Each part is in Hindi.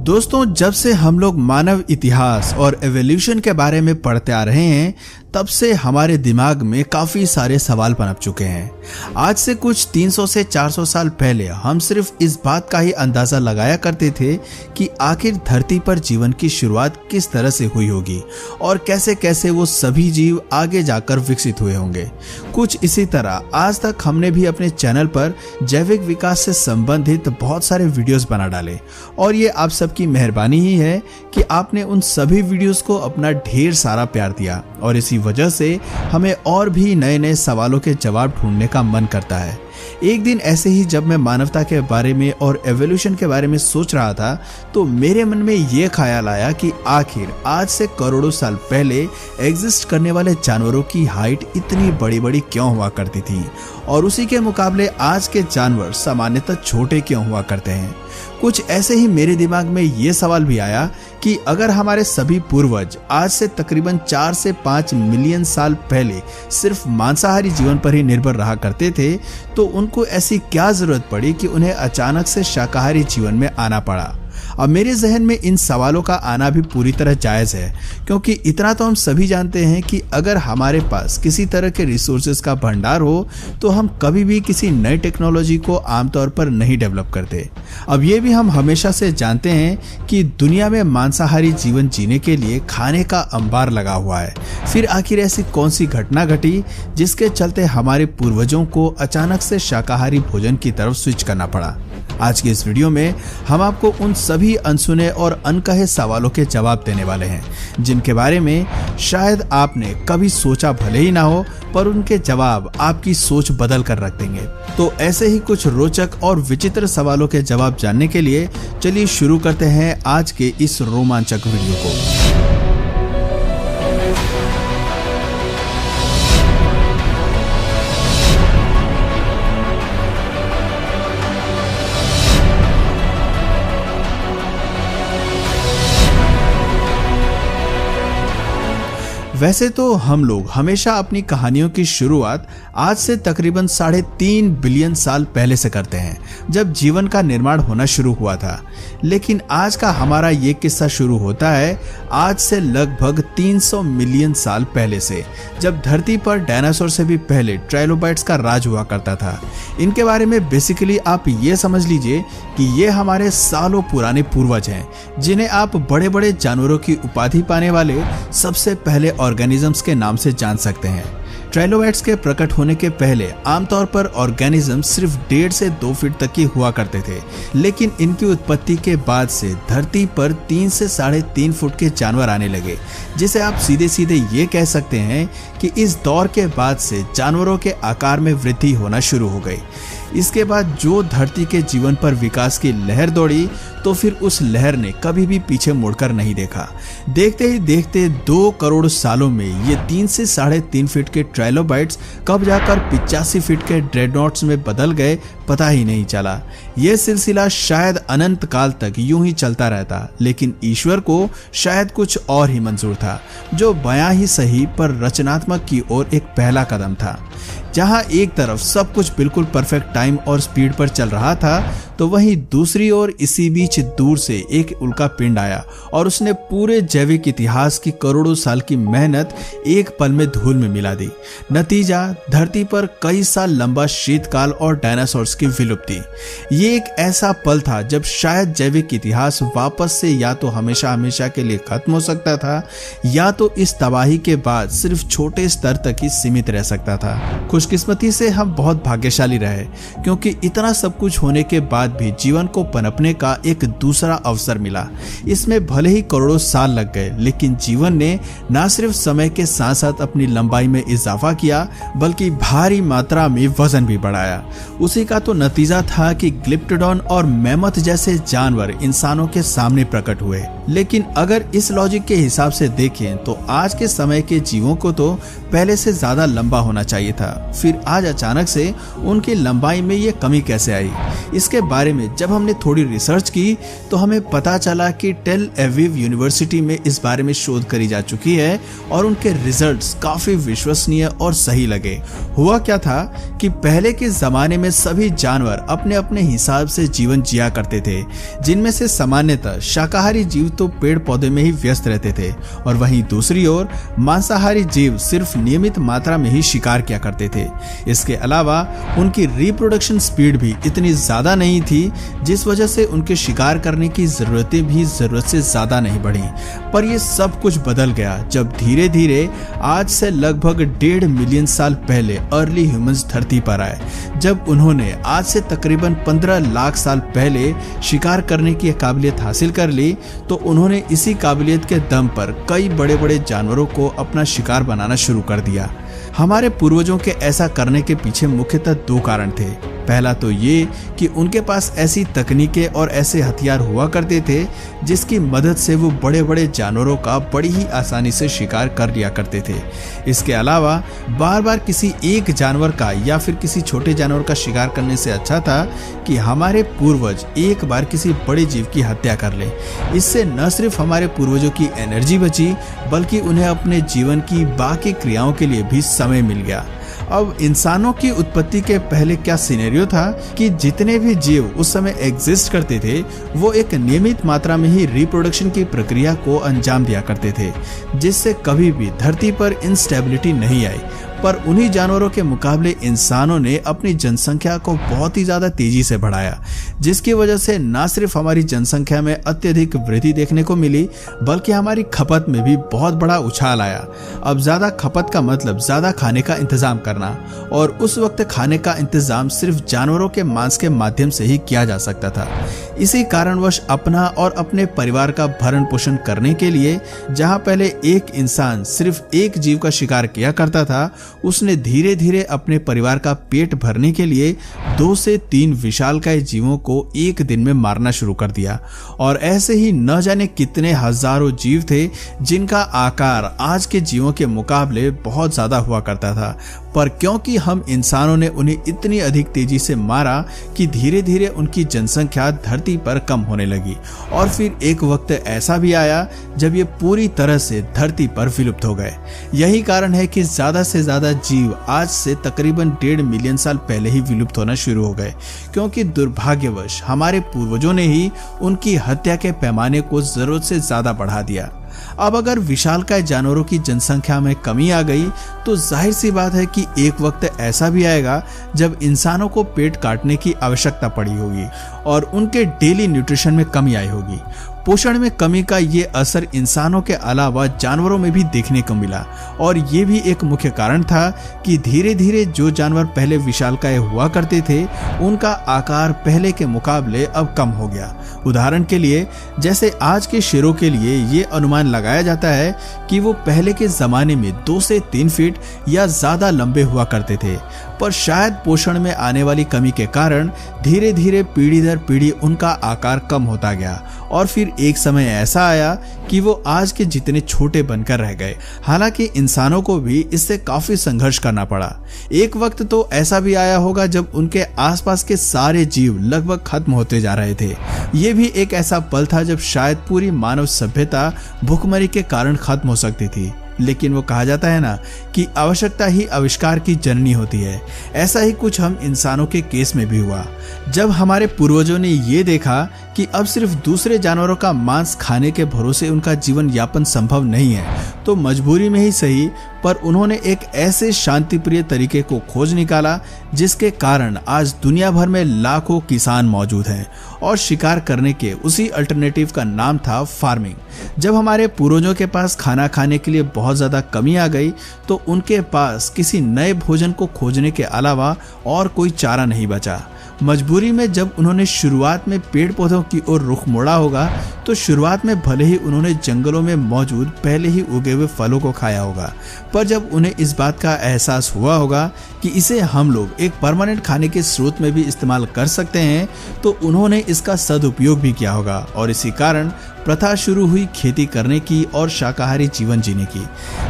दोस्तों, जब से हम लोग मानव इतिहास और एवोल्यूशन के बारे में पढ़ते आ रहे हैं, तब से हमारे दिमाग में काफी सारे सवाल पनप चुके हैं। आज से कुछ 300 से 400 साल पहले हम सिर्फ इस बात का ही अंदाजा लगाया करते थे कि आखिर धरती पर जीवन की शुरुआत किस तरह से हुई होगी और कैसे कैसे वो सभी जीव आगे जाकर विकसित हुए होंगे। कुछ इसी तरह आज तक हमने भी अपने चैनल पर जैविक विकास से संबंधित बहुत सारे वीडियोस बना डाले और ये आप सबकी मेहरबानी ही है कि आपने उन सभी वीडियोस को अपना ढेर सारा प्यार दिया और इसी वजह से हमें और भी नए नए सवालों के जवाब ढूंढने का मन करता है। एक दिन ऐसे ही जब मैं मानवता के बारे में और एवोल्यूशन के बारे में सोच रहा था, तो मेरे मन में ये ख्याल आया कि आखिर आज से करोड़ों साल पहले एग्जिस्ट करने वाले जानवरों की हाइट इतनी बड़ी बड़ी क्यों हुआ करती थी और उसी के मुकाबले आज के जानवर सामान्यतः छोटे क्यों हुआ करते हैं। कुछ ऐसे ही मेरे दिमाग में ये सवाल भी आया कि अगर हमारे सभी पूर्वज आज से तकरीबन 4 से 5 मिलियन साल पहले सिर्फ मांसाहारी जीवन पर ही निर्भर रहा करते थे, तो उनको ऐसी क्या जरूरत पड़ी कि उन्हें अचानक से शाकाहारी जीवन में आना पड़ा। अब मेरे जहन में इन सवालों का आना भी पूरी तरह जायज है, क्योंकि इतना तो हम सभी जानते हैं कि अगर हमारे पास किसी तरह के रिसोर्सेज का भंडार हो तो हम कभी भी किसी नई टेक्नोलॉजी को आमतौर पर नहीं डेवलप करते। अब ये भी हम हमेशा से जानते हैं कि दुनिया में मांसाहारी जीवन जीने के लिए खाने का अंबार लगा हुआ है। फिर आखिर ऐसी कौन सी घटना घटी जिसके चलते हमारे पूर्वजों को अचानक से शाकाहारी भोजन की तरफ स्विच करना पड़ा। आज के इस वीडियो में हम आपको उन सभी अनसुने और अनकहे सवालों के जवाब देने वाले हैं, जिनके बारे में शायद आपने कभी सोचा भले ही ना हो, पर उनके जवाब आपकी सोच बदल कर रख देंगे। तो ऐसे ही कुछ रोचक और विचित्र सवालों के जवाब जानने के लिए चलिए शुरू करते हैं आज के इस रोमांचक वीडियो को। वैसे तो हम लोग हमेशा अपनी कहानियों की शुरुआत आज से तकरीबन 3.5 बिलियन साल पहले से करते हैं, जब जीवन का निर्माण होना शुरू हुआ था। लेकिन आज का हमारा ये किस्सा शुरू होता है आज से लगभग 300 मिलियन साल पहले से, जब धरती पर डायनासोर से भी पहले ट्राइलोबाइट्स का राज हुआ करता था। इनके बारे में बेसिकली आप ये समझ लीजिए कि ये हमारे सालों पुराने पूर्वज हैं, जिन्हें आप बड़े बड़े जानवरों की उपाधि पाने वाले सबसे पहले ऑर्गेनिजम्स के नाम से जान सकते हैं। ट्राइलोबाइट्स के प्रकट होने के पहले आमतौर पर ऑर्गेनिज्म सिर्फ 1.5 से 2 फीट तक ही हुआ करते थे, लेकिन इनकी उत्पत्ति के बाद से धरती पर 3 से 3.5 फुट के जानवर आने लगे, जिसे आप सीधे सीधे ये कह सकते हैं कि इस दौर के बाद से जानवरों के आकार में वृद्धि होना शुरू हो गई। इसके बाद जो धरती के जीवन पर विकास की लहर दौड़ी, तो फिर उस लहर ने कभी भी पीछे मुड़कर नहीं देखा। देखते ही देखते 2 करोड़ सालों में ये 3 से 3.5 फीट के ट्राइलोबाइट्स कब जाकर 85 फीट के ड्रेडनॉट्स में बदल गए, पता ही नहीं चला। यह सिलसिला शायद अनंत काल तक यूं ही चलता रहता, लेकिन ईश्वर को शायद कुछ और ही मंजूर था, जो बयां ही सही पर रचनात्मक की ओर एक पहला कदम था। जहां एक तरफ सब कुछ बिल्कुल परफेक्ट टाइम और स्पीड पर चल रहा था, तो वहीं दूसरी ओर इसी बीच दूर से एक उल्का पिंड आया और उसने पूरे जैविक इतिहास की करोड़ों साल की मेहनत एक पल में धूल में मिला दी। नतीजा धरती पर कई साल लंबा शीतकाल और डायनासोर्स की विलुप्ति। ये एक ऐसा पल था जब शायद जैविक इतिहास वापस से या तो हमेशा हमेशा के लिए खत्म हो सकता था, या तो इस तबाही के बाद सिर्फ छोटे स्तर तक ही सीमित रह सकता था। खुशकिस्मती से हम बहुत भाग्यशाली रहे, क्योंकि इतना सब कुछ होने के बाद भी जीवन को पनपने का एक दूसरा अवसर मिला। इसमें भले ही करोड़ों साल लग गए, लेकिन जीवन ने न सिर्फ समय के साथ साथ अपनी लंबाई में इजाफा किया, बल्कि भारी मात्रा में वजन भी बढ़ाया। उसी का तो नतीजा था कि ग्लिप्टोडॉन और मैमथ जैसे जानवर इंसानों के सामने प्रकट हुए। लेकिन अगर इस लॉजिक के हिसाब से देखें तो आज के समय के जीवों को तो पहले से ज्यादा लंबा होना चाहिए था, फिर आज अचानक से उनकी लंबाई में ये कमी कैसे आई? इसके बारे में जब हमने थोड़ी रिसर्च की तो हमें पता चला कि टेल एविव यूनिवर्सिटी में इस बारे में शोध करी जा चुकी है और उनके रिजल्ट्स काफी विश्वसनीय और सही लगे। हुआ क्या था कि पहले के जमाने में सभी जानवर अपने अपने हिसाब से जीवन जिया करते थे, जिनमें से सामान्यतः शाकाहारी जीव तो पेड़ पौधे में ही व्यस्त रहते थे और वहीं दूसरी ओर मांसाहारी जीव सिर्फ नियमित मात्रा में ही शिकार किया करते थे। इसके अलावा उनकी रिप्रोडक्शन स्पीड भी इतनी ज्यादा नहीं थी, जिस वजह से उनके शिकार करने की जरूरतें भी जरूरत से ज्यादा नहीं बढ़ी। पर यह सब कुछ बदल गया जब धीरे धीरे आज से लगभग 1.5 मिलियन साल पहले अर्ली ह्यूमंस धरती पर आए। जब उन्होंने आज से तकरीबन 15 लाख साल पहले शिकार करने की काबिलियत हासिल कर ली तो उन्होंने इसी काबिलियत के दम पर कई बड़े बड़े जानवरों को अपना शिकार बनाना शुरू कर दिया। हमारे पूर्वजों के ऐसा करने के पीछे मुख्यतः 2 कारण थे। पहला तो ये कि उनके पास ऐसी तकनीकें और ऐसे हथियार हुआ करते थे जिसकी मदद से वो बड़े बड़े जानवरों का बड़ी ही आसानी से शिकार कर लिया करते थे। इसके अलावा बार बार किसी एक जानवर का या फिर किसी छोटे जानवर का शिकार करने से अच्छा था कि हमारे पूर्वज एक बार किसी बड़े जीव की हत्या कर ले। इससे न सिर्फ हमारे पूर्वजों की एनर्जी बची बल्कि उन्हें अपने जीवन की बाकी क्रियाओं के लिए भी समय मिल गया। अब इंसानों की उत्पत्ति के पहले क्या सिनेरियो था कि जितने भी जीव उस समय एग्जिस्ट करते थे वो एक नियमित मात्रा में ही रिप्रोडक्शन की प्रक्रिया को अंजाम दिया करते थे, जिससे कभी भी धरती पर इंस्टेबिलिटी नहीं आई। पर उन्हीं जानवरों के मुकाबले इंसानों ने अपनी जनसंख्या को बहुत ही ज्यादा तेजी से बढ़ाया, जिसकी वजह से न सिर्फ हमारी जनसंख्या में अत्यधिक वृद्धि देखने को मिली बल्कि हमारी खपत में भी बहुत बड़ा उछाल आया। अब ज्यादा खपत का मतलब ज्यादा खाने का इंतजाम करना, और उस वक्त खाने का इंतजाम सिर्फ जानवरों के मांस के माध्यम से ही किया जा सकता था। इसी कारणवश अपना और अपने परिवार का भरण पोषण करने के लिए जहां पहले एक इंसान सिर्फ एक जीव का शिकार किया करता था, उसने धीरे धीरे अपने परिवार का पेट भरने के लिए 2 से 3 विशालकाय जीवों को एक दिन में मारना शुरू कर दिया। और ऐसे ही न जाने कितने हजारों जीव थे जिनका आकार आज के जीवों के मुकाबले बहुत ज्यादा हुआ करता था। पर क्योंकि हम इंसानों ने उन्हें इतनी अधिक तेजी से मारा कि धीरे धीरे उनकी जनसंख्या धरती पर कम होने लगी, और फिर एक वक्त ऐसा भी आया जब ये पूरी तरह से धरती पर विलुप्त हो गए। यही कारण है कि ज्यादा से ज्यादा जीव आज से तकरीबन 1.5 मिलियन साल पहले ही विलुप्त होना शुरू हो गए, क्योंकि दुर्भाग्यवश हमारे पूर्वजों ने ही उनकी हत्या के पैमाने को जरूरत से ज्यादा बढ़ा दिया। अब अगर विशालकाय जानवरों की जनसंख्या में कमी आ गई तो जाहिर सी बात है कि एक वक्त ऐसा भी आएगा जब इंसानों को पेट काटने की आवश्यकता पड़ी होगी और उनके डेली न्यूट्रिशन में कमी आई होगी। पोषण में कमी का ये असर इंसानों के अलावा जानवरों में भी देखने को मिला, और ये भी एक मुख्य कारण था कि धीरे धीरे जो जानवर पहले विशालकाय हुआ करते थे उनका आकार पहले के मुकाबले अब कम हो गया। उदाहरण के लिए जैसे आज के शेरों के लिए ये अनुमान लगाया जाता है कि वो पहले के जमाने में 2 से 3 फीट या ज्यादा लंबे हुआ करते थे, पर शायद पोषण में आने वाली कमी के कारण धीरे धीरे पीढ़ी दर पीढ़ी उनका आकार कम होता गया, और फिर एक समय ऐसा आया कि वो आज के जितने छोटे बनकर रह गए। हालांकि इंसानों को भी इससे काफी संघर्ष करना पड़ा। एक वक्त तो ऐसा भी आया होगा जब उनके आसपास के सारे जीव लगभग खत्म होते जा रहे थे। ये भी एक ऐसा पल था जब शायद पूरी मानव सभ्यता भूखमरी के कारण खत्म हो सकती थी। लेकिन वो कहा जाता है ना कि आवश्यकता ही आविष्कार की जननी होती है। ऐसा ही कुछ हम इंसानों के केस में भी हुआ। जब हमारे पूर्वजों ने ये देखा कि अब सिर्फ दूसरे जानवरों का मांस खाने के भरोसे उनका जीवन यापन संभव नहीं है, तो मजबूरी में ही सही पर उन्होंने एक ऐसे शांतिप्रिय तरीके को खोज निकाला जिसके कारण आज दुनिया भर में लाखों किसान मौजूद हैं, और शिकार करने के उसी अल्टरनेटिव का नाम था फार्मिंग। जब हमारे पूर्वजों के पास खाना खाने के लिए बहुत ज्यादा कमी आ गई तो उनके पास किसी नए भोजन को खोजने के अलावा और कोई चारा नहीं बचा। मजबूरी में जब उन्होंने शुरुआत में पेड़ पौधों की ओर रुख मोड़ा होगा तो शुरुआत में भले ही उन्होंने जंगलों में मौजूद पहले ही उगे हुए फलों को खाया होगा, पर जब उन्हें इस बात का एहसास हुआ होगा कि इसे हम लोग एक परमानेंट खाने के स्रोत में भी इस्तेमाल कर सकते हैं, तो उन्होंने इसका सदुपयोग भी किया होगा और इसी कारण प्रथा शुरू हुई खेती करने की और शाकाहारी जीवन जीने की।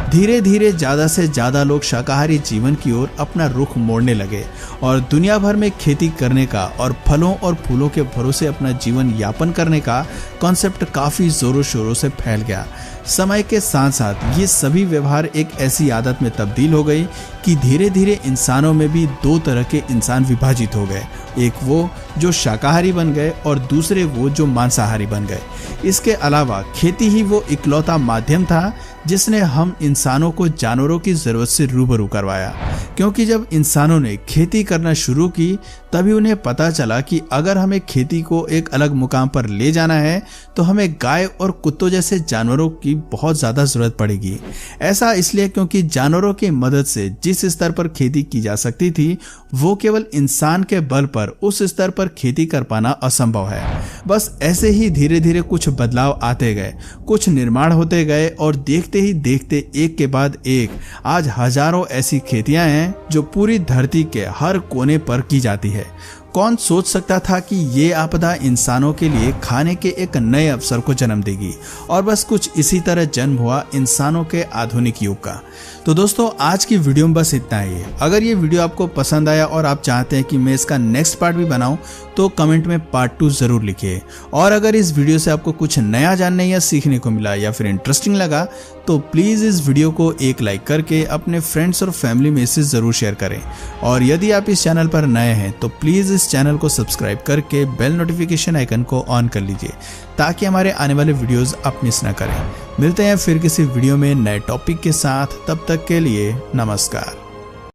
धीरे धीरे ज्यादा से ज्यादा लोग शाकाहारी जीवन की ओर अपना रुख मोड़ने लगे और दुनिया भर में खेती करने का और फलों और फूलों के भरोसे अपना जीवन यापन करने का कॉन्सेप्ट काफी जोरों शोरों से फैल गया। समय के साथ साथ ये सभी व्यवहार एक ऐसी आदत में तब्दील हो गई कि धीरे धीरे इंसानों में भी दो तरह के इंसान विभाजित हो गए, एक वो जो शाकाहारी बन गए और दूसरे वो जो मांसाहारी बन गए। इसके अलावा खेती ही वो इकलौता माध्यम था जिसने हम इंसानों को जानवरों की जरूरत से रूबरू करवाया, क्योंकि जब इंसानों ने खेती करना शुरू की तभी उन्हें पता चला कि अगर हमें खेती को एक अलग मुकाम पर ले जाना है तो हमें गाय और कुत्तों जैसे जानवरों की बहुत ज्यादा जरूरत पड़ेगी। ऐसा इसलिए क्योंकि जानवरों की मदद से जिस स्तर पर खेती की जा सकती थी वो केवल इंसान के बल पर उस स्तर पर खेती कर पाना असंभव है। बस ऐसे ही धीरे धीरे कुछ बदलाव आते गए, कुछ निर्माण होते गए और देखते ही देखते एक के बाद एक आज हजारों ऐसी खेतियां हैं जो पूरी धरती के हर कोने पर की जाती है। कौन सोच सकता था कि ये आपदा इंसानों के लिए खाने के एक नए अवसर को जन्म देगी। और बस कुछ इसी तरह जन्म हुआ इंसानों के आधुनिक युग का। तो दोस्तों आज की वीडियो में बस इतना ही है। अगर ये वीडियो आपको पसंद आया और आप चाहते हैं कि मैं इसका नेक्स्ट पार्ट भी बनाऊं तो कमेंट में पार्ट 2 जरूर लिखिए। और अगर इस वीडियो से आपको कुछ नया जानने या सीखने को मिला या फिर इंटरेस्टिंग लगा तो प्लीज इस वीडियो को एक लाइक करके अपने फ्रेंड्स और फैमिली में इसे जरूर शेयर करें। और यदि आप इस चैनल पर नए हैं तो प्लीज इस चैनल को सब्सक्राइब करके बेल नोटिफिकेशन आइकन को ऑन कर लीजिए ताकि हमारे आने वाले वीडियोस आप मिस ना करें। मिलते हैं फिर किसी वीडियो में नए टॉपिक के साथ, तब तक के लिए नमस्कार।